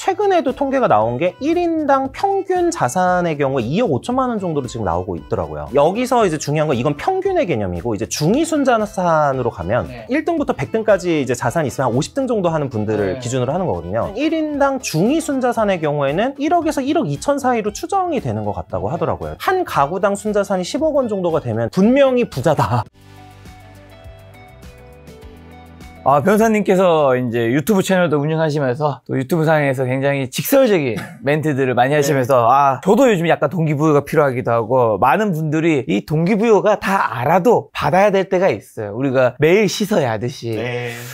최근에도 통계가 나온 게 1인당 평균 자산의 경우에 2억 5천만 원 정도로 지금 나오고 있더라고요. 여기서 이제 중요한 건 이건 평균의 개념이고, 이제 중위순자산으로 가면 1등부터 100등까지 이제 자산이 있으면 한 50등 정도 하는 분들을 기준으로 하는 거거든요. 1인당 중위순자산의 경우에는 1억에서 1억 2천 사이로 추정이 되는 것 같다고 하더라고요. 한 가구당 순자산이 10억 원 정도가 되면 분명히 부자다. 변호사님께서 이제 유튜브 채널도 운영하시면서 또 유튜브 상에서 굉장히 직설적인 멘트들을 많이 하시면서 저도 요즘 약간 동기부여가 필요하기도 하고, 많은 분들이 이 동기부여가 다 알아도 받아야 될 때가 있어요. 우리가 매일 씻어야 하듯이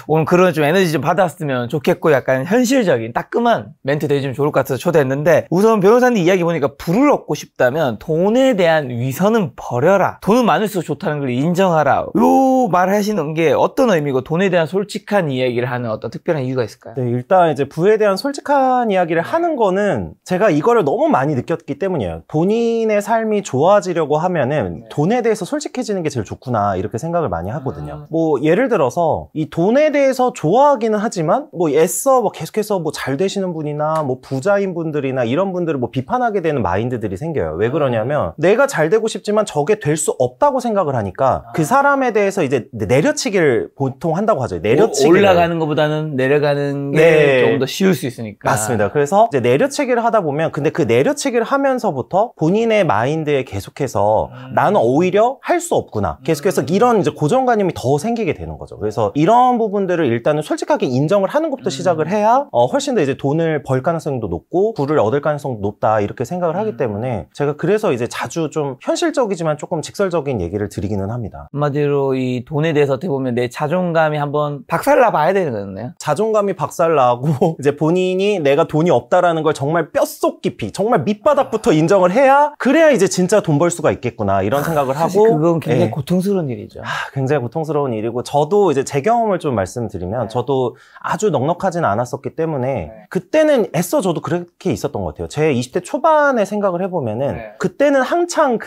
오늘 그런 좀 에너지 좀 받았으면 좋겠고, 약간 현실적인 따끔한 멘트들이 좀 좋을 것 같아서 초대했는데, 우선 변호사님 이야기 보니까 부를 얻고 싶다면 돈에 대한 위선은 버려라, 돈은 많을수록 좋다는 걸 인정하라, 요 말을 하시는 게 어떤 의미고, 돈에 대한 솔직한 이야기를 하는 어떤 특별한 이유가 있을까요? 네, 일단 이제 부에 대한 솔직한 이야기를 하는 거는 제가 이거를 너무 많이 느꼈기 때문이에요. 본인의 삶이 좋아지려고 하면은 돈에 대해서 솔직해지는 게 제일 좋구나, 이렇게 생각을 많이 하거든요. 뭐 예를 들어서 이 돈에 대해서 좋아하기는 하지만 뭐 애써 뭐 계속해서 뭐 잘 되시는 분이나 뭐 부자인 분들이나 이런 분들을 뭐 비판하게 되는 마인드들이 생겨요. 왜 그러냐면 내가 잘 되고 싶지만 저게 될 수 없다고 생각을 하니까 그 사람에 대해서 이제 내려치기를 보통 한다고 하죠. 내려치기를. 올라가는 것보다는 내려가는 게 조금 더 쉬울 수 있으니까. 맞습니다. 그래서 이제 내려치기를 하다 보면, 근데 그 내려치기를 하면서부터 본인의 마인드에 계속해서 나는 오히려 할 수 없구나, 계속해서 이런 이제 고정관념이 더 생기게 되는 거죠. 그래서 이런 부분들을 일단은 솔직하게 인정을 하는 것부터 시작을 해야 훨씬 더 이제 돈을 벌 가능성도 높고 부를 얻을 가능성도 높다, 이렇게 생각을 하기 때문에 제가 그래서 이제 자주 좀 현실적이지만 조금 직설적인 얘기를 드리기는 합니다. 한마디로 이 돈에 대해서 어떻게 보면 내 자존감이 한번 박살나 봐야 되는 거네요. 자존감이 박살나고 이제 본인이 내가 돈이 없다라는 걸 정말 뼛속 깊이, 정말 밑바닥부터 인정을 해야, 그래야 이제 진짜 돈 벌 수가 있겠구나, 이런 생각을 사실 하고. 그건 굉장히 고통스러운 일이죠. 굉장히 고통스러운 일이고, 저도 이제 제 경험을 좀 말씀드리면 저도 아주 넉넉하진 않았었기 때문에 그때는 애써 저도 그렇게 있었던 것 같아요. 제 20대 초반에 생각을 해보면은 그때는 한창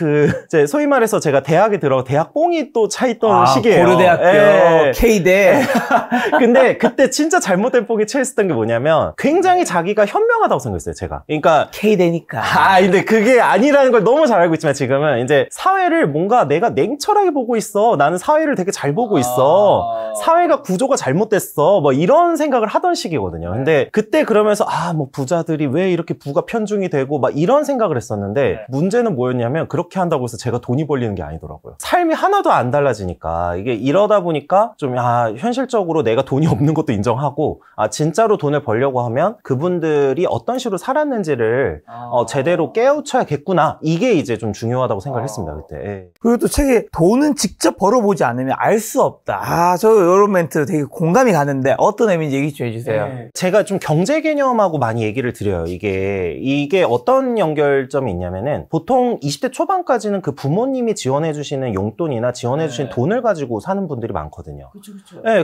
이제 소위 말해서 제가 대학에 들어 대학 뽕이 또 차있던 시기예요. 고려대학교, K대. 근데 그때 진짜 잘못된 뽕이 차있었던 게 뭐냐면, 굉장히 자기가 현명하다고 생각했어요, 제가. 그러니까 K대니까. 근데 그게 아니라는 걸 너무 잘 알고 있지만, 지금은 이제 사회를 뭔가 내가 냉철하게 보고 있어, 나는 사회를 되게 잘 보고 있어, 사회가 구조가 잘못됐어, 뭐 이런 생각을 하던 시기거든요. 근데 그때 그러면서 뭐 부자들이 왜 이렇게 부가 편중이 되고 막 이런 생각을 했었는데, 문제는 뭐였냐면 그렇게 한다고 해서 제가 돈이 벌리는 게 아니더라고요. 삶이 하나도 안 달라지니까, 이게 이러다 보니까 좀 현실적으로 내가 돈이 없는 것도 인정하고, 진짜로 돈을 벌려고 하면 그분들이 어떤 식으로 살았는지를 제대로 깨우쳐야겠구나, 이게 이제 좀 중요하다고 생각을 했습니다, 그때. 그리고 또 책에 돈은 직접 벌어보지 않으면 알 수 없다. 저 이런 멘트 되게 공감이 가는데 어떤 의미인지 얘기 좀 해주세요. 제가 좀 경제 개념하고 많이 얘기를 드려요. 이게 어떤 연결점이 있냐면은, 보통 20대 초반까지는 그 부모님이 지원해 주시는 용돈이나 지원해 주신 돈을 가지고 사는 분들이 많거든요. 그쵸.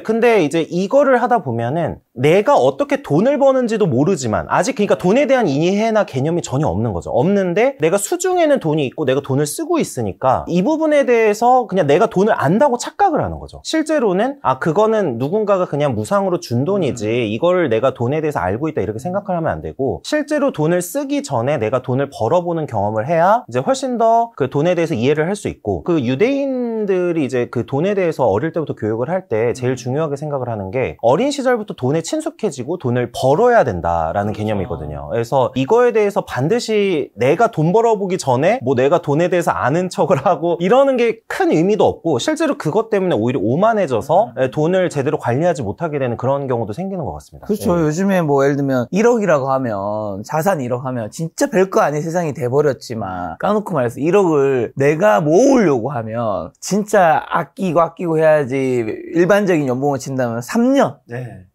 근데 이제 이거를 하다 보면은 내가 어떻게 돈을 버는지도 모르지만, 아직 그러니까 돈에 대한 이해나 개념이 전혀 없는 거죠. 없는데 내가 수중에는 돈이 있고 내가 돈을 쓰고 있으니까 이 부분에 대해서 그냥 내가 돈을 안다고 착각을 하는 거죠. 실제로는 그거는 누군가가 그냥 무상으로 준 돈이지, 이걸 내가 돈에 대해서 알고 있다, 이렇게 생각을 하면 안 되고, 실제로 돈을 쓰기 전에 내가 돈을 벌어보는 경험을 해야 이제 훨씬 더 그 돈에 대해서 이해를 할 수 있고, 그 유대인들이 이제 그 돈에 대해서 어릴 때부터 교육을 할 때 제일 중요하게 생각을 하는 게, 어린 시절부터 돈에 친숙해지고 돈을 벌어야 된다라는 개념이거든요. 그래서 이거에 대해서 반드시 내가 돈 벌어보기 전에 뭐 내가 돈에 대해서 아는 척을 하고 이러는 게 큰 의미도 없고, 실제로 그것 때문에 오히려 오만해져서 돈을 제대로 관리하지 못하게 되는 그런 경우도 생기는 것 같습니다. 그렇죠. 요즘에 뭐 예를 들면 1억이라고 하면, 자산 1억 하면 진짜 별거 아닌 세상이 돼버렸지만, 까놓고 말해서 1억을 내가 모으려고 하면 진짜 아끼고 해야지, 일반적인 연봉을 친다면 3년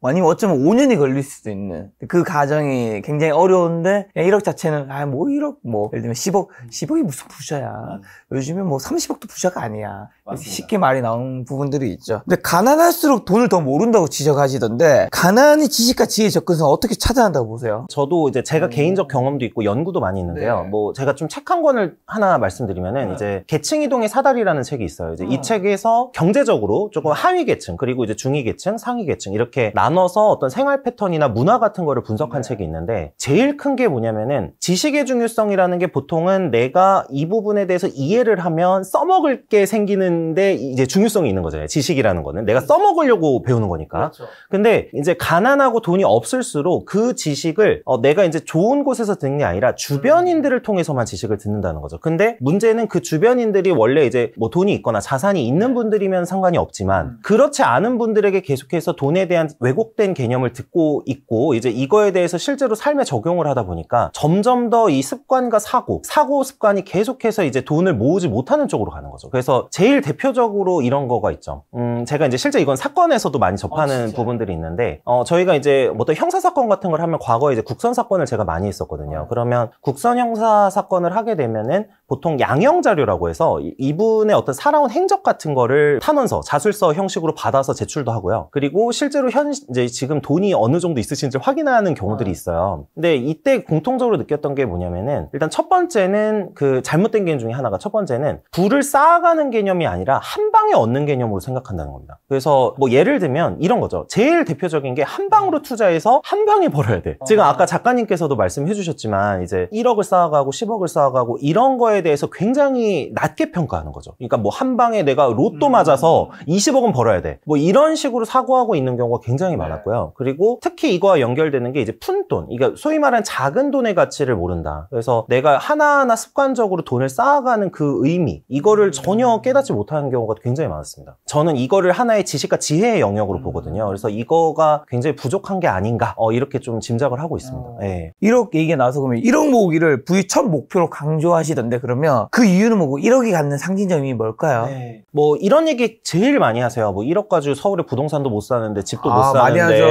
아니면 어쩌면 5년이 걸릴 수도 있는 그 과정이 굉장히 어려운데, 1억 자체는 뭐 1억 뭐 예를 들면 10억이 무슨 부자야. 요즘에 뭐 30억도 부자가 아니야. 맞습니다. 쉽게 말이 나오는 부분들이 있죠. 근데 가난할수록 돈을 더 모른다고 지적하시던데, 가난이 지식과 지혜의 접근성 어떻게 차단한다고 보세요? 저도 이제 제가 개인적 경험도 있고 연구도 많이 있는데요. 뭐 제가 좀 책 한 권을 하나 말씀드리면은, 이제 계층이동의 사다리라는 책이 있어요. 있어요. 이제 이 책에서 경제적으로 조금 하위 계층, 그리고 이제 중위 계층, 상위 계층 이렇게 나눠서 어떤 생활 패턴이나 문화 같은 거를 분석한 책이 있는데, 제일 큰 게 뭐냐면은 지식의 중요성이라는 게 보통은 내가 이 부분에 대해서 이해를 하면 써먹을 게 생기는데 이제 중요성이 있는 거잖아요. 지식이라는 거는 내가 써먹으려고 배우는 거니까. 그렇죠. 근데 이제 가난하고 돈이 없을수록 그 지식을 내가 이제 좋은 곳에서 듣는 게 아니라 주변인들을 통해서만 지식을 듣는다는 거죠. 근데 문제는 그 주변인들이 원래 이제 뭐 돈이 있거나 자산이 있는 분들이면 상관이 없지만, 그렇지 않은 분들에게 계속해서 돈에 대한 왜곡된 개념을 듣고 있고, 이제 이거에 대해서 실제로 삶에 적용을 하다 보니까 점점 더 이 습관과 사고 습관이 계속해서 이제 돈을 모으지 못하는 쪽으로 가는 거죠. 그래서 제일 대표적으로 이런 거가 있죠. 제가 이제 실제 이건 사건에서도 많이 접하는 부분들이 있는데, 저희가 이제 어떤 형사사건 같은 걸 하면 과거에 이제 국선사건을 제가 많이 했었거든요. 그러면 국선 형사사건을 하게 되면은 보통 양형자료라고 해서 이분의 어떤 살아온 행적 같은 거를 탄원서, 자술서 형식으로 받아서 제출도 하고요. 그리고 실제로 이제 지금 돈이 어느 정도 있으신지 확인하는 경우들이 있어요. 근데 이때 공통적으로 느꼈던 게 뭐냐면은, 일단 첫 번째는 그 잘못된 개념 중에 하나가, 첫 번째는 부를 쌓아가는 개념이 아니라 한 방에 얻는 개념으로 생각한다는 겁니다. 그래서 뭐 예를 들면 이런 거죠. 제일 대표적인 게 한 방으로 투자해서 한 방에 벌어야 돼. 지금 아까 작가님께서도 말씀해 주셨지만 이제 1억을 쌓아가고 10억을 쌓아가고 이런 거에 대해서 굉장히 낮게 평가하는 거죠. 그러니까 뭐 한 방에 내가 로또 맞아서 20억은 벌어야 돼. 뭐 이런 식으로 사고하고 있는 경우가 굉장히 많았고요. 그리고 특히 이거와 연결되는 게 이제 푼돈. 그러니까 소위 말하는 작은 돈의 가치를 모른다. 그래서 내가 하나하나 습관적으로 돈을 쌓아가는 그 의미, 이거를 전혀 깨닫지 못하는 경우가 굉장히 많았습니다. 저는 이거를 하나의 지식과 지혜의 영역으로 보거든요. 그래서 이거가 굉장히 부족한 게 아닌가, 이렇게 좀 짐작을 하고 있습니다. 네. 1억 얘기가 나와서 그러면 1억 모으기를 부의 첫 목표로 강조하시던데, 그러면 그 이유는 뭐고 1억이 갖는 상징점이 뭘까요? 네. 뭐 이런 얘기 제일 많이 하세요. 뭐 1억 가지고 서울에 부동산도 못 사는데 집도 못 사는데. 많이 하죠.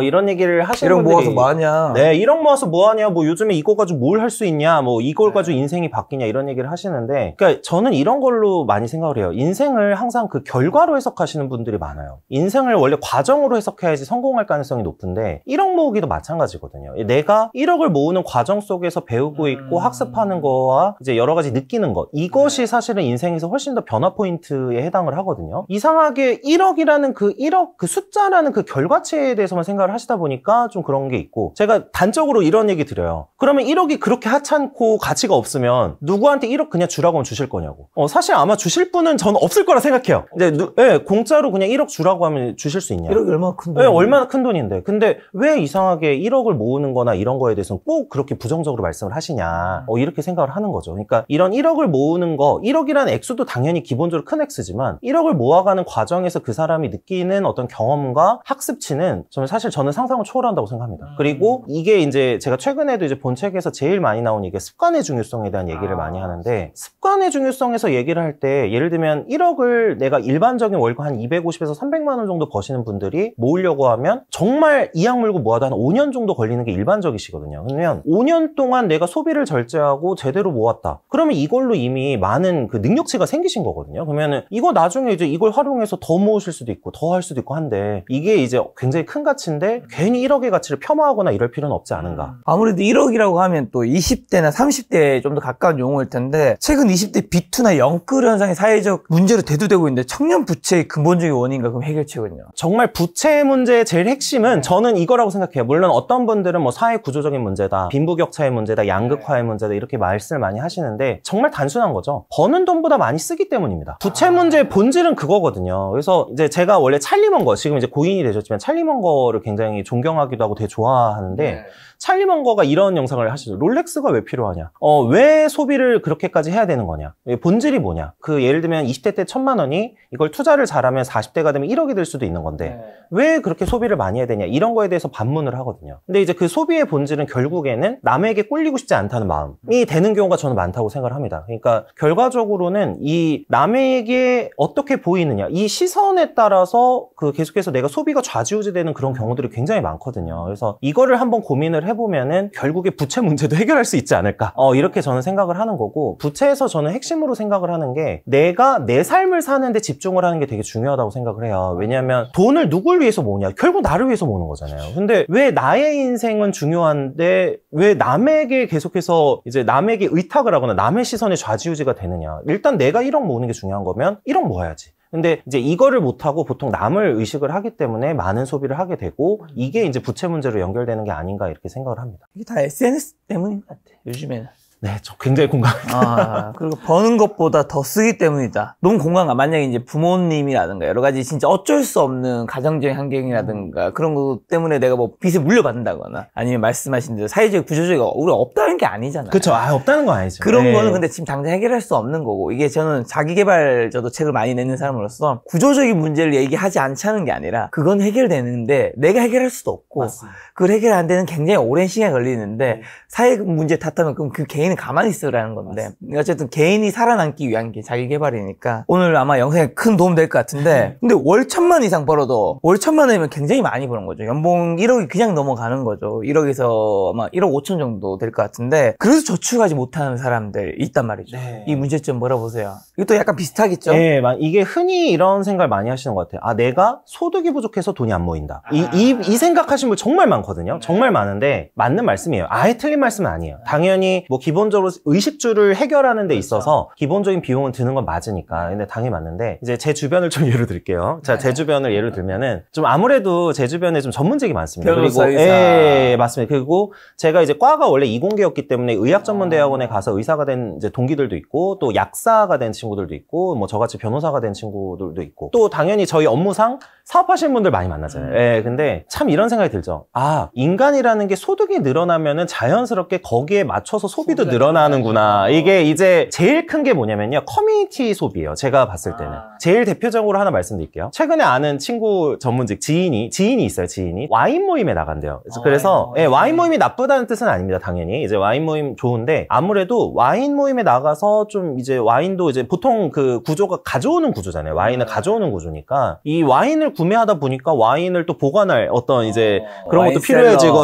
이런 얘기를 하시는 1억 분들이, 모아서 뭐하냐. 네, 1억 모아서 뭐하냐, 뭐 요즘에 이거 가지고 뭘 할 수 있냐, 뭐 이걸 가지고 인생이 바뀌냐, 이런 얘기를 하시는데, 그러니까 저는 이런 걸로 많이 생각을 해요. 인생을 항상 그 결과로 해석하시는 분들이 많아요. 인생을 원래 과정으로 해석해야지 성공할 가능성이 높은데, 1억 모으기도 마찬가지거든요. 내가 1억을 모으는 과정 속에서 배우고 있고 학습하는 거와 이제 여러 가지 느끼는 것, 이것이 사실은 인생에서 훨씬 더 변화 포인트에 해당을 하거든요. 이상하게 1억이라는 그 1억 그 숫자라는 그 결과체에 대해서만 생각을 하시다 보니까 좀 그런 게 있고, 제가 단적으로 이런 얘기 드려요. 그러면 1억이 그렇게 하찮고 가치가 없으면 누구한테 1억 그냥 주라고 하면 주실 거냐고. 사실 아마 주실 분은 저는 없을 거라 생각해요. 이제 공짜로 그냥 1억 주라고 하면 주실 수 있냐. 1억이 얼마나 큰 돈이야? 돈이야? 얼마나 큰 돈인데. 근데 왜 이상하게 1억을 모으는 거나 이런 거에 대해서는 꼭 그렇게 부정적으로 말씀을 하시냐. 이렇게 생각을 하는 거죠. 그러니까 이런 1억을 모으는 거, 1억이라는 액수도 당연히 기본적으로 큰 액수지만 1억을 모아가는 과정에서 그 사람이 느끼는 어떤 경험과 학습치는 저는 상상을 초월한다고 생각합니다. 그리고 이게 이제 제가 최근에도 이제 본 책에서 제일 많이 나온 이게 습관의 중요성에 대한 얘기를 많이 하는데, 습관의 중요성에서 얘기를 할 때 예를 들면 1억을 내가 일반적인 월급 한 250에서 300만 원 정도 버시는 분들이 모으려고 하면 정말 이악 물고 모아도 한 5년 정도 걸리는 게 일반적이시거든요. 그러면 5년 동안 내가 소비를 절제하고 제대로 모았다. 그러면 이걸로 이미 많은 그 능력치가 생기신 거거든요. 그러면은 이거 나중에 이제 이걸 활용해서 더 모으실 수도 있고 더 할 수도 있고 한데, 이게 이제 굉장히 큰 가치인데 괜히 1억의 가치를 폄하하거나 이럴 필요는 없지 않은가. 아무래도 1억이라고 하면 또 20대나 30대에 좀 더 가까운 용어일 텐데, 최근 20대 비투나 영끌 현상이 사회적 문제로 대두되고 있는데, 청년 부채의 근본적인 원인과 그럼 해결책은요? 정말 부채 문제의 제일 핵심은 저는 이거라고 생각해요. 물론 어떤 분들은 뭐 사회 구조적인 문제다, 빈부격차의 문제다, 양극화의 문제다, 이렇게 말씀을 많이 하시는데 정말 단순한 거죠. 버는 돈보다 많이 쓰기 때문입니다. 부채 문제의 본질은 그거거든요. 그래서 이제 제가 원래 찰리 먼거, 지금 이제 고인이 되셨지만 찰리 먼거를 굉장히 존경하기도 하고 되게 좋아하는데, 찰리 먼거가 이런 영상을 하시죠. 롤렉스가 왜 필요하냐? 왜 소비를 그렇게까지 해야 되는 거냐? 본질이 뭐냐? 그 예를 들면 20대 때 1,000만 원이 이걸 투자를 잘하면 40대가 되면 1억이 될 수도 있는 건데 왜 그렇게 소비를 많이 해야 되냐? 이런 거에 대해서 반문을 하거든요. 근데 이제 그 소비의 본질은 결국에는 남에게 꿀리고 싶지 않다는 마음이 되는 경우가 저는 많다고 생각을 합니다. 그러니까 결과적으로는 이 남에게 어떻게 보이느냐, 이 시선에 따라서 그 계속해서 내가 소비가 좌지우지되는 그런 경우들이 굉장히 많거든요. 그래서 이거를 한번 고민을 해보면은 결국에 부채 문제도 해결할 수 있지 않을까. 이렇게 저는 생각을 하는 거고, 부채에서 저는 핵심으로 생각을 하는 게 내가 내 삶을 사는데 집중을 하는 게 되게 중요하다고 생각을 해요. 왜냐하면 돈을 누굴 위해서 모으냐? 결국 나를 위해서 모으는 거잖아요. 근데 왜 나의 인생은 중요한데 왜 남에게 계속해서 이제 남에게 의탁을 하거나 남의 시선에 좌지우지가 되느냐? 일단 내가 1억 모으는 게 중요한 거면 1억 모아야지. 근데 이제 이거를 못하고 보통 남을 의식을 하기 때문에 많은 소비를 하게 되고, 이게 이제 부채 문제로 연결되는 게 아닌가 이렇게 생각을 합니다. 이게 다 SNS 때문인 것 같아, 요즘에는. 네, 저 굉장히 공감합니다. 그리고 버는 것보다 더 쓰기 때문이다. 너무 공감가. 만약에 이제 부모님이라든가 여러 가지 진짜 어쩔 수 없는 가정적인 환경이라든가 그런 것 때문에 내가 뭐 빚을 물려받는다거나 아니면 말씀하신 대로 사회적 구조적이 우리가 없다는 게 아니잖아요. 그렇죠. 없다는 건 아니죠. 그런 네. 거는 근데 지금 당장 해결할 수 없는 거고, 이게 저는 자기개발 저도 책을 많이 내는 사람으로서 구조적인 문제를 얘기하지 않자는 게 아니라 그건 해결되는데 내가 해결할 수도 없고, 맞습니다. 그걸 해결 안 되는 굉장히 오랜 시간이 걸리는데 사회 문제 탓하면 그럼 그 개인은 가만히 있으라는 건데, 어쨌든 개인이 살아남기 위한 게 자기 개발이니까 오늘 아마 영상에 큰 도움 될 것 같은데, 근데 월 1,000만 이상 벌어도 월 1,000만 원이면 굉장히 많이 버는 거죠. 연봉 1억이 그냥 넘어가는 거죠. 1억에서 아마 1억 5천 정도 될 것 같은데, 그래서 저축하지 못하는 사람들 있단 말이죠. 네. 이 문제점 뭐라 보세요? 이것도 약간 비슷하겠죠? 네, 이게 흔히 이런 생각을 많이 하시는 것 같아요. 내가 소득이 부족해서 돈이 안 모인다. 이 생각하시는 분 정말 많거든요. 정말 많은데 맞는 말씀이에요. 아예 틀린 말씀은 아니에요. 당연히 뭐 기본적으로 의식주를 해결하는 데 있어서 기본적인 비용은 드는 건 맞으니까. 근데 당연히 맞는데, 이제 제 주변을 좀 예로 들게요. 자, 제 주변을 예로 들면은 좀 아무래도 제 주변에 좀 전문직이 많습니다. 변호사, 그리고 의사. 맞습니다. 그리고 제가 이제 과가 원래 이공계였기 때문에 의학전문대학원에 가서 의사가 된 이제 동기들도 있고, 또 약사가 된 친구들도 있고, 뭐 저같이 변호사가 된 친구들도 있고, 또 당연히 저희 업무상 사업하시는 분들 많이 만나잖아요. 근데 참 이런 생각이 들죠. 인간이라는 게 소득이 늘어나면은 자연스럽게 거기에 맞춰서 소비도 늘어나는구나. 이게 이제 제일 큰 게 뭐냐면요, 커뮤니티 소비예요. 제가 봤을 때는. 제일 대표적으로 하나 말씀드릴게요. 최근에 아는 친구 전문직 지인이 있어요. 지인이 와인 모임에 나간대요. 그래서 와인 모임이 나쁘다는 뜻은 아닙니다. 당연히 이제 와인 모임 좋은데, 아무래도 와인 모임에 나가서 좀 이제 와인도 이제 보통 그 구조가 가져오는 구조잖아요. 와인을 가져오는 구조니까 이 와인을 구매하다 보니까 와인을 또 보관할 어떤 이제 그런 것도 필요해지고,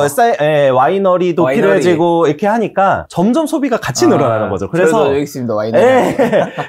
와이너리도 필요해지고, 이렇게 하니까 점점 소비가 같이 늘어나는 거죠. 그래서 여기 있습니다, 와이너리.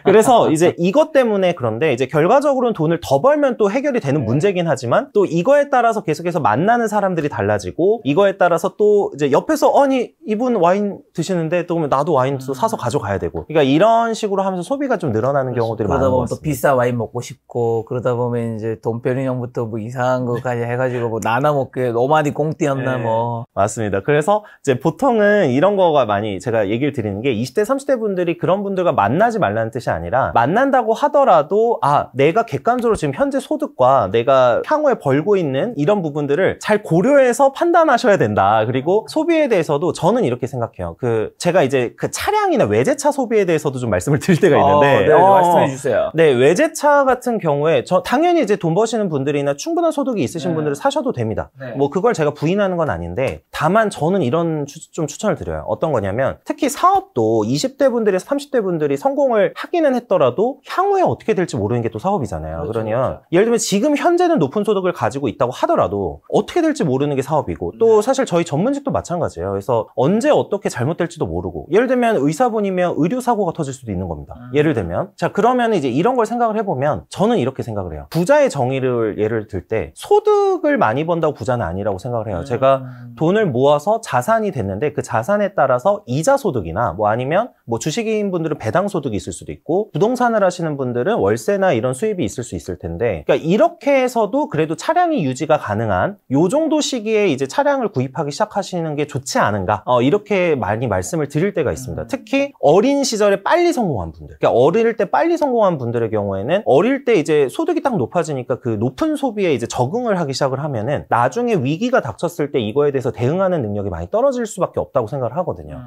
그래서 이제 이것 때문에, 그런데 이제 결과적으로는 돈을 더 벌면 또 해결이 되는 문제긴 하지만, 또 이거에 따라서 계속해서 만나는 사람들이 달라지고, 이거에 따라서 또 이제 옆에서 아니 이분 와인 드시는데 또 그러면 나도 와인 또 사서 가져가야 되고, 그러니까 이런 식으로 하면서 소비가 좀 늘어나는 경우들이 많은 것 그러다 보면 같습니다. 또 비싼 와인 먹고 싶고, 그러다 보면 이제 돈벼리형부터 뭐 이상한 거까지 해가지고 뭐 나나 먹게 노마디 꽁띠였나 뭐. 맞습니다. 그래서 이제 보통은 이런 거가 많이 제가 얘기를 드리는 게, 20대 30대 분들이 그런 분들과 만나지 말라는 뜻이 아니라, 만난다고 하더라도 내가 객관적으로 지금 현재 소득과 내가 향후에 벌고 있는 이런 부분들을 잘 고려해서 판단하셔야 된다. 그리고 소비에 대해서도 저는 이렇게 생각해요. 제가 이제 그 차량이나 외제차 소비에 대해서도 좀 말씀을 드릴 때가 있는데, 네, 말씀해 주세요. 네, 외제차 같은 경우에 당연히 이제 돈 버시는 분들이나 충분한 소득이 있으신 분들은 사셔도 됩니다. 뭐 그걸 제가 부인하는 건 아닌데, 다만 저는 이런 좀 추천을 드려요. 어떤 거냐면, 특히 사업도 20대 분들에서 30대 분들이 성공을 하기는 했더라도 향후에 어떻게 될지 모르는 게 또 사업이잖아요. 그러면 예를 들면 지금 현재는 높은 소득을 가지고 있다고 하더라도 어떻게 될지 모르는 게 사업이고, 또 사실 저희 전문직도 마찬가지예요. 그래서 언제 어떻게 잘못될지도 모르고, 예를 들면 의사분이면 의료사고가 터질 수도 있는 겁니다. 예를 들면. 자, 그러면 이제 이런 걸 생각을 해보면, 저는 이렇게 생각을 해요. 부자의 정의를 예를 들 때, 소득을 많이 번다고 부자는 아니라고 생각을 해요. 제가 돈을 모아서 자산이 됐는데, 그 자산에 따라서 이자 소득이나 뭐 아니면 뭐 주식인 분들은 배당 소득이 있을 수도 있고, 부동산을 하시는 분들은 월세나 이런 수입이 있을 수 있을 텐데, 그러니까 이렇게 해서도 그래도 차량이 유지가 가능한 요 정도 시기에 이제 차량을 구입하기 시작하시는 게 좋지 않은가, 이렇게 많이 말씀을 드릴 때가 있습니다. 특히 어린 시절에 빨리 성공한 분들, 그러니까 어릴 때 빨리 성공한 분들의 경우에는, 어릴 때 이제 소득이 딱 높아지니까 그 높은 소비에 이제 적응을 하기 시작을 하면은 나중에 위기가 닥쳤을 때 이거에 대해서 대응하는 능력이 많이 떨어질 수밖에 없다고 생각을 하거든요.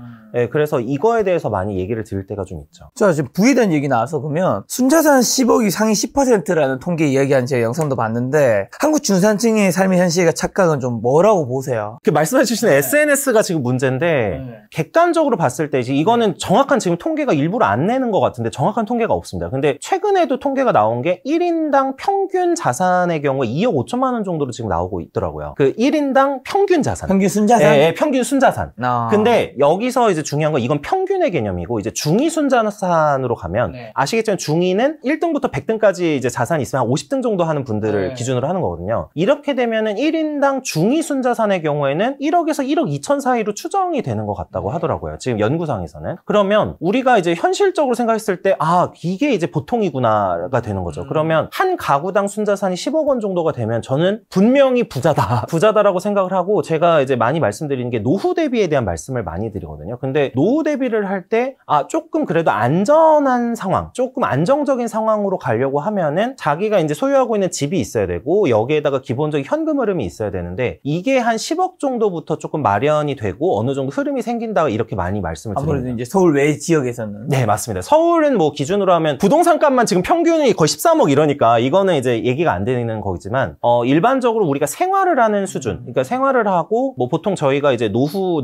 그래서 이거에 대해서 많이 얘기를 드릴 때가 좀 있죠. 자, 지금 부에 대한 얘기 나와서, 그러면 순자산 10억이 상위 10%라는 통계 이야기한 제가 영상도 봤는데, 한국 중산층의 삶의 현실과 착각은 좀 뭐라고 보세요? 말씀해 주시는 SNS가 지금 문제인데, 객관적으로 봤을 때 이거는 정확한 지금 통계가 일부러 안 내는 것 같은데 정확한 통계가 없습니다. 근데 최근에도 통계가 나온 게 1인당 평균 자산 자산의 경우에 2억 5천만 원 정도로 지금 나오고 있더라고요. 그 1인당 평균 자산. 평균 순자산? 예, 평균 순자산. 근데 여기서 이제 중요한 건 이건 평균의 개념이고 이제 중위 순자산으로 가면 아시겠지만 중위는 1등부터 100등까지 이제 자산이 있으면 한 50등 정도 하는 분들을 기준으로 하는 거거든요. 이렇게 되면은 1인당 중위 순자산의 경우에는 1억에서 1억 2천 사이로 추정이 되는 것 같다고 하더라고요. 지금 연구상에서는. 그러면 우리가 이제 현실적으로 생각했을 때 이게 이제 보통이구나가 되는 거죠. 그러면 한 가구당 순자산이 10억 원 정도가 되면 저는 분명히 부자다라고 생각을 하고 제가 이제 많이 말씀드리는 게 노후 대비에 대한 말씀을 많이 드리거든요. 근데 노후 대비를 할 때 조금 그래도 안전한 상황, 조금 안정적인 상황으로 가려고 하면은 자기가 이제 소유하고 있는 집이 있어야 되고 여기에다가 기본적인 현금 흐름이 있어야 되는데 이게 한 10억 정도부터 조금 마련이 되고 어느 정도 흐름이 생긴다 이렇게 많이 말씀을 드립니다. 아무래도 이제 서울 외 지역에서는. 네, 맞습니다. 서울은 뭐 기준으로 하면 부동산 값만 지금 평균이 거의 13억 이러니까 이거는 이제 얘기가 안 되는 거지만 일반적으로 우리가 생활을 하는 수준, 그러니까 생활을 하고 뭐 보통 저희가 이제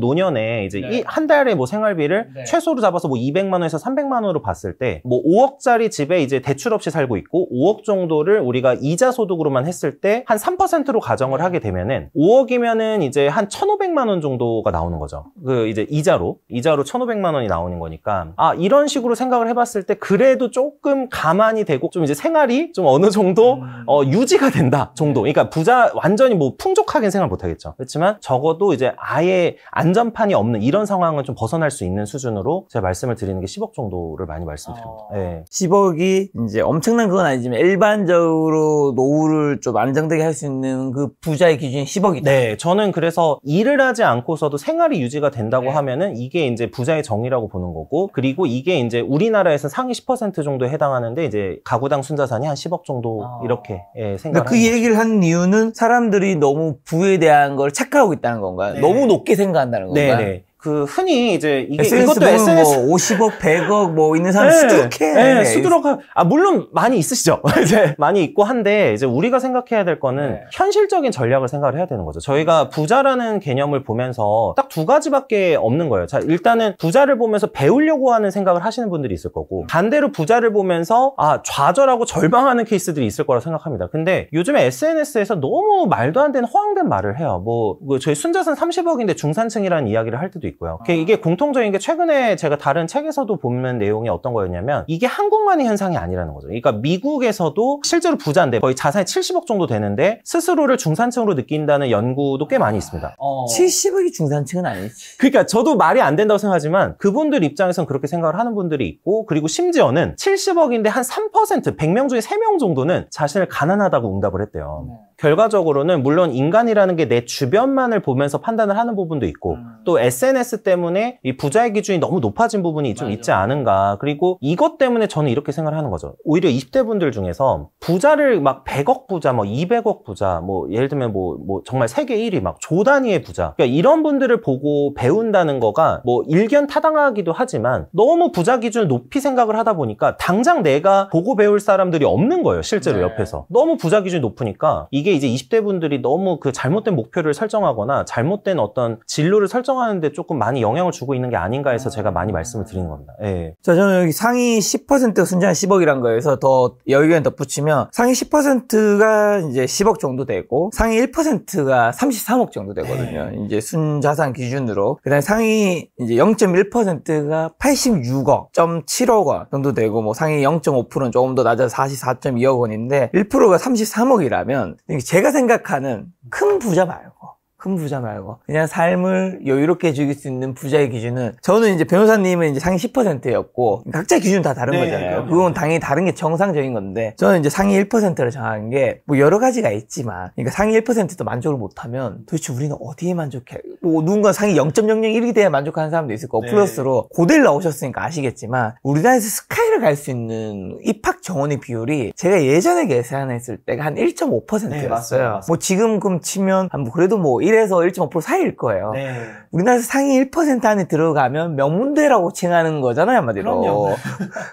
노년에 이제 한 달에 뭐 생활비를 최소로 잡아서 뭐 200만 원에서 300만 원으로 봤을 때 뭐 5억짜리 집에 이제 대출 없이 살고 있고 5억 정도를 우리가 이자 소득으로만 했을 때 한 3%로 가정을 하게 되면은 5억이면은 이제 한 1,500만 원 정도가 나오는 거죠. 그 이제 이자로 1,500만 원이 나오는 거니까 이런 식으로 생각을 해봤을 때 그래도 조금 가만히 되고 좀 이제 생활이 좀 어느 정도 유지가 된다 정도. 그러니까 완전히 뭐 풍족하게 생활 못 하겠죠. 그렇지만 적어도 이제 아예 안전판이 없는 이런 상황은 좀 벗어날 수 있는 수준으로 제가 말씀을 드리는 게 10억 정도를 많이 말씀드립니다. 네. 10억이 이제 엄청난 건 아니지만 일반적으로 노후를 좀 안정되게 할 수 있는 그 부자의 기준이 10억이다. 네, 저는 그래서 일을 하지 않고서도 생활이 유지가 된다고 하면은 이게 이제 부자의 정의라고 보는 거고, 그리고 이게 이제 우리나라에서 상위 10% 정도에 해당하는데 이제 가구당 순자산이 한 10억 정도 이렇게 생각을 그 얘기를 하는 이유는 사람들이 너무 부에 대한 걸 착각하고 있다는 건가요? 네. 너무 높게 생각한다는 건가요? 네네. 그 흔히 이제 이것도 SNS 뭐 50억, 100억 뭐 있는 사람 수두룩해. 네, 수두룩한. 물론 많이 있으시죠. 이제 많이 있고 한데 이제 우리가 생각해야 될 거는 현실적인 전략을 생각을 해야 되는 거죠. 저희가 부자라는 개념을 보면서 딱 두 가지밖에 없는 거예요. 자, 일단은 부자를 보면서 배우려고 하는 생각을 하시는 분들이 있을 거고, 반대로 부자를 보면서 좌절하고 절망하는 케이스들이 있을 거라 생각합니다. 근데 요즘에 SNS에서 너무 말도 안 되는 허황된 말을 해요. 뭐 저희 순자산 30억인데 중산층이라는 이야기를 할 때도 있고요. 이게 공통적인 게 최근에 제가 다른 책에서도 보는 내용이 어떤 거였냐면 이게 한국만의 현상이 아니라는 거죠. 그러니까 미국에서도 실제로 부자인데 거의 자산이 70억 정도 되는데 스스로를 중산층으로 느낀다는 연구도 꽤 많이 있습니다. 70억이 중산층은 아니지. 그러니까 저도 말이 안 된다고 생각하지만 그분들 입장에서는 그렇게 생각을 하는 분들이 있고, 그리고 심지어는 70억인데 한 3%, 100명 중에 3명 정도는 자신을 가난하다고 응답을 했대요. 결과적으로는 물론 인간이라는 게 내 주변만을 보면서 판단을 하는 부분도 있고 또 SNS 때문에 이 부자의 기준이 너무 높아진 부분이 좀 있지 않은가. 그리고 이것 때문에 저는 이렇게 생각을 하는 거죠. 오히려 20대 분들 중에서 부자를 막 100억 부자, 뭐 200억 부자, 뭐 예를 들면 뭐 정말 세계 1위 막 조 단위의 부자, 그러니까 이런 분들을 보고 배운다는 거가 뭐 일견타당하기도 하지만 너무 부자 기준을 높이 생각을 하다 보니까 당장 내가 보고 배울 사람들이 없는 거예요. 실제로 옆에서 너무 부자 기준이 높으니까 이게 이제 20대 분들이 너무 그 잘못된 목표를 설정하거나 잘못된 어떤 진로를 설정하는데 조금 많이 영향을 주고 있는 게 아닌가 해서 제가 많이 말씀을 드리는 겁니다. 예. 자, 저는 여기 상위 10%가 순자산 10억이란 거에서 더 의견 덧붙이면 상위 10%가 이제 10억 정도 되고 상위 1%가 33억 정도 되거든요. 이제 순자산 기준으로. 그다음에 상위 이제 0.1%가 86억, 7억 원 정도 되고, 뭐 상위 0.5%는 조금 더 낮아서 44.2억 원인데 1%가 33억이라면 제가 생각하는 큰 부자 말고 그냥 삶을 여유롭게 즐길 수 있는 부자의 기준은, 저는 이제 변호사님은 이제 상위 10%였고 각자 기준은 다 다른 거잖아요. 그건 당연히 다른 게 정상적인 건데 저는 이제 상위 1%를 정한 게 뭐 여러 가지가 있지만, 그러니까 상위 1%도 만족을 못하면 도대체 우리는 어디에 만족해? 뭐 누군가 상위 0.001이 돼야 만족하는 사람도 있을 거고, 플러스로 고대를 나오셨으니까 아시겠지만 우리나라에서 스카이를 갈 수 있는 입학 정원의 비율이 제가 예전에 계산했을 때가 한 1.5%였어요. 뭐 지금금 치면 한 뭐 그래도 뭐 1에서 1.5% 사이일 거예요. 네. 우리나라에서 상위 1% 안에 들어가면 명문대라고 칭하는 거잖아요, 한마디로. 그럼요.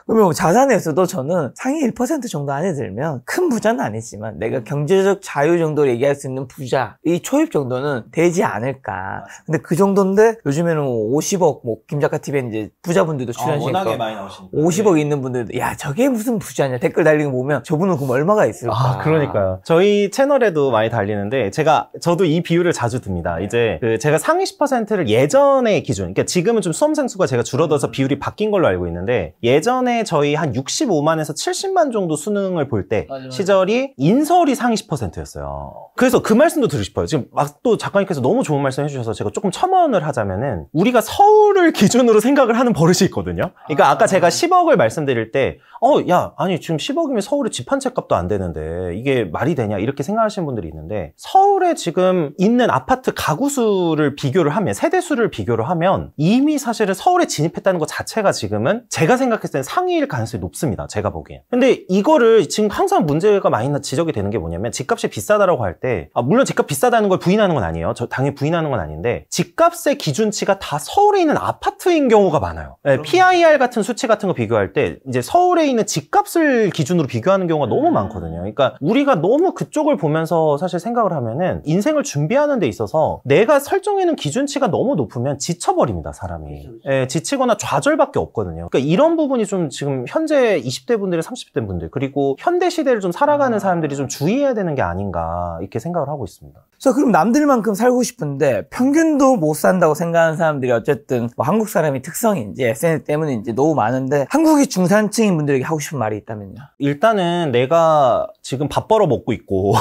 그러면 자산에서도 저는 상위 1% 정도 안에 들면 큰 부자는 아니지만 내가 경제적 자유 정도로 얘기할 수 있는 부자, 이 초입 정도는 되지 않을까. 근데 그 정도인데 요즘에는 50억, 뭐 김작가 TV에 이제 부자분들도 출연하시니까 워낙에 많이 나오시니까. 50억 있는 분들도 야 저게 무슨 부자냐 댓글 달리는 거 보면 저분은 그럼 얼마가 있을까. 아, 그러니까요. 저희 채널에도 많이 달리는데 저도 이 비유를 자주 듭니다. 이제 제가 상위 10%를 예전의 기준, 그러니까 지금은 좀 수험생 수가 제가 줄어들어서 비율이 바뀐 걸로 알고 있는데 예전에 저희 한 65만에서 70만 정도 수능을 볼 때 시절이 인서울이 상위 10%였어요. 그래서 그 말씀도 드리고 싶어요. 지금 막 또 작가님께서 너무 좋은 말씀 해주셔서 제가 조금 첨언을 하자면은 우리가 서울을 기준으로 생각을 하는 버릇이 있거든요. 그러니까 아까 제가 10억을 말씀드릴 때 야, 아니 지금 10억이면 서울에 집 한 채 값도 안 되는데 이게 말이 되냐 이렇게 생각하시는 분들이 있는데 서울에 지금 있는 아파트 가구 수를 비교를 하면 세대 수를 비교를 하면 이미 사실은 서울에 진입했다는 것 자체가 지금은 제가 생각했을 때는 상위일 가능성이 높습니다. 제가 보기엔. 근데 이거를 지금 항상 문제가 많이 지적이 되는 게 뭐냐면 집값이 비싸다라고 할 때 물론 집값 비싸다는 걸 부인하는 건 아니에요. 저 당연히 부인하는 건 아닌데 집값의 기준치가 다 서울에 있는 아파트인 경우가 많아요. 네, PIR 같은 수치 같은 거 비교할 때 이제 서울에 있는 집값을 기준으로 비교하는 경우가 너무 많거든요. 그러니까 우리가 너무 그쪽을 보면서 사실 생각을 하면은 인생을 준비하는 데 있어서 내가 설정해놓은 기준치가 너무 높으면 지쳐버립니다, 사람이. 예, 지치거나 좌절밖에 없거든요. 그러니까 이런 부분이 좀 지금 현재 20대 분들이 30대 분들 그리고 현대 시대를 좀 살아가는 사람들이 좀 주의해야 되는 게 아닌가 이렇게 생각을 하고 있습니다. 자, 그럼 남들만큼 살고 싶은데 평균도 못 산다고 생각하는 사람들이 어쨌든 뭐 한국 사람의 특성인지 SNS 때문인지 너무 많은데 한국의 중산층인 분들에게 하고 싶은 말이 있다면요? 일단은 내가 지금 밥 벌어 먹고 있고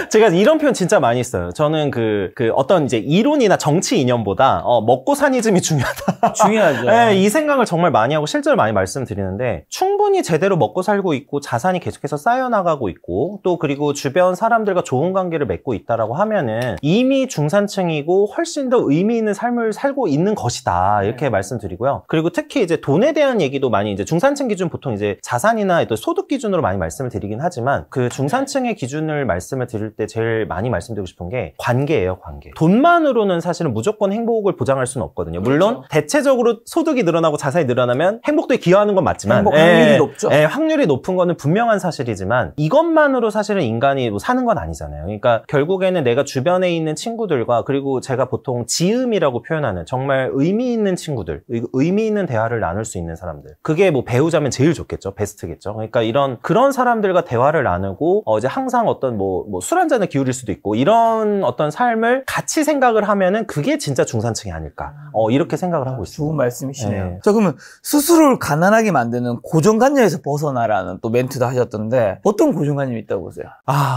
제가 이런 표현 진짜 많이 써요. 저는 그 어떤 이제 이론이나 정치 이념보다 먹고 사니즘이 중요하다. 중요하죠. 네, 이 생각을 정말 많이 하고 실제로 많이 말씀드리는데 충분히 제대로 먹고 살고 있고 자산이 계속해서 쌓여나가고 있고 또 그리고 주변 사람들과 좋은 관계를 맺고 있다라고 하면은 이미 중산층이고 훨씬 더 의미 있는 삶을 살고 있는 것이다 이렇게 말씀드리고요. 그리고 특히 이제 돈에 대한 얘기도 많이 이제 중산층 기준 보통 이제 자산이나 또 소득 기준으로 많이 말씀을 드리긴 하지만 그 중산층의 기준을 말씀을 드릴 때 제일 많이 말씀드리고 싶은 게 관계예요, 관계. 돈만으로는 사실은 무조건 행복을 보장할 수는 없거든요. 물론 대체적으로 소득이 늘어나고 자산이 늘어나면 행복도에 기여하는 건 맞지만 행복 확률이 높죠. 확률이 높은 거는 분명한 사실이지만 이것만으로 사실은 인간이 뭐 사는 건 아니잖아요. 그러니까 결국에는 내가 주변에 있는 친구들과 그리고 제가 보통 지음이라고 표현하는 정말 의미 있는 친구들, 의미 있는 대화를 나눌 수 있는 사람들. 그게 뭐 배우자면 제일 좋겠죠. 베스트겠죠. 그러니까 그런 사람들과 대화를 나누고 이제 항상 어떤 뭐 술 한 잔을 기울일 수도 있고 이런 어떤 삶을 같이 생각을 하면은 그게 진짜 중산층이 아닐까. 이렇게 생각을 하고 있습니다. 좋은 말씀이시네요. 네. 자, 그러면 스스로를 가난하게 만드는 고정관념에서 벗어나라는 또 멘트도 하셨던데 어떤 고정관념이 있다고 보세요?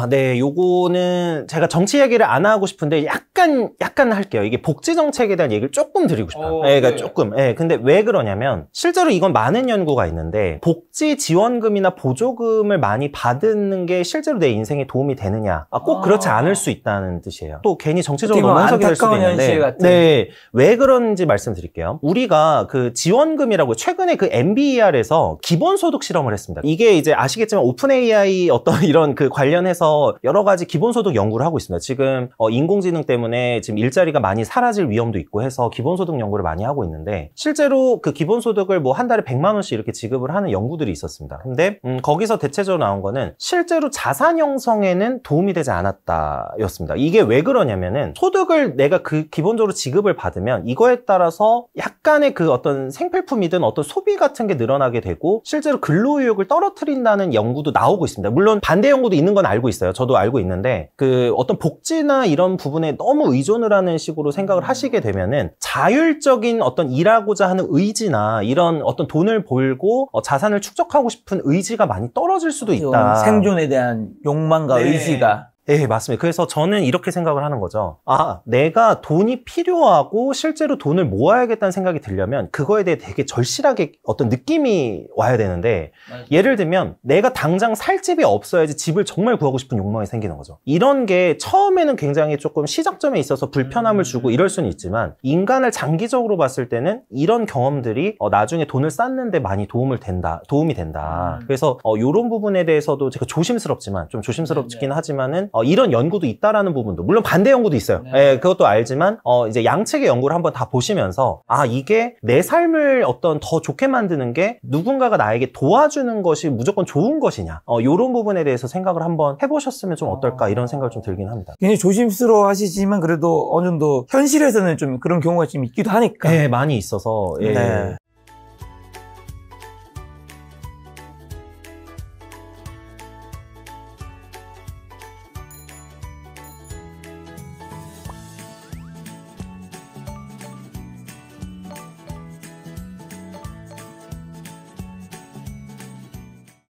네. 요거는 제가 정치 얘기를 안 하고 싶은데 약간 할게요. 이게 복지 정책에 대한 얘기를 조금 드리고 싶어요. 그러니까 조금. 근데 왜 그러냐면 실제로 이건 많은 연구가 있는데 복지 지원금이나 보조금을 많이 받는 게 실제로 내 인생에 도움이 되느냐? 꼭 그렇지 않을 수 있다는 뜻이에요. 또 괜히 정치적으로 너무 해석이 될 수도 있는데 네. 왜 그런지 말씀드릴게요. 우리가 그 지원금이라고 최근에 그 MBER에서 기본소득 실험을 했습니다. 이게 이제 아시겠지만 오픈 AI 어떤 이런 그 관련해서 여러 가지 기본소득 연구를 하고 있습니다. 지금 인공지능 때문에 지금 일자리가 많이 사라질 위험도 있고 해서 기본소득 연구를 많이 하고 있는데 실제로 그 기본소득을 뭐 한 달에 100만 원씩 이렇게 지급을 하는 연구들이 있었습니다. 근데 거기서 대체적으로 나온 거는 실제로 자산 형성에는 도움이 되지 않았다였습니다. 이게 왜 그러냐면은 소득을 내가 그 기본적으로 지급을 받으면 이거에 따라서 약간의 그 어떤 생필품이든 어떤 소비 같은 게 늘어나게 되고 실제로 근로의욕을 떨어뜨린다는 연구도 나오고 있습니다. 물론 반대 연구도 있는 건 알고 있어요. 저도 알고 있는데 그 어떤 복지나 이런 부분에 너무 의존을 하는 식으로 생각을 하시게 되면은 자율적인 어떤 일하고자 하는 의지나 이런 어떤 돈을 벌고 자산을 축적하고 싶은 의지가 많이 떨어질 수도 있다. 생존에 대한 욕망과 의지가. 네, 맞습니다. 그래서 저는 이렇게 생각을 하는 거죠. 내가 돈이 필요하고 실제로 돈을 모아야겠다는 생각이 들려면 그거에 대해 되게 절실하게 어떤 느낌이 와야 되는데 맞아요. 예를 들면 내가 당장 살 집이 없어야지 집을 정말 구하고 싶은 욕망이 생기는 거죠. 이런 게 처음에는 굉장히 조금 시작점에 있어서 불편함을 주고 이럴 수는 있지만 인간을 장기적으로 봤을 때는 이런 경험들이 나중에 돈을 쌓는 데 많이 도움이 된다. 그래서 이런 부분에 대해서도 제가 조심스럽긴 하지만은 이런 연구도 있다라는 부분도 물론 반대 연구도 있어요. 예, 그것도 알지만 이제 양측의 연구를 한번 다 보시면서 이게 내 삶을 어떤 더 좋게 만드는 게 누군가가 나에게 도와주는 것이 무조건 좋은 것이냐 이런 부분에 대해서 생각을 한번 해보셨으면 좀 어떨까 이런 생각을 좀 들긴 합니다. 굉장히 조심스러워 하시지만 그래도 어느 정도 현실에서는 좀 그런 경우가 좀 있기도 하니까. 네, 많이 있어서 예. 네.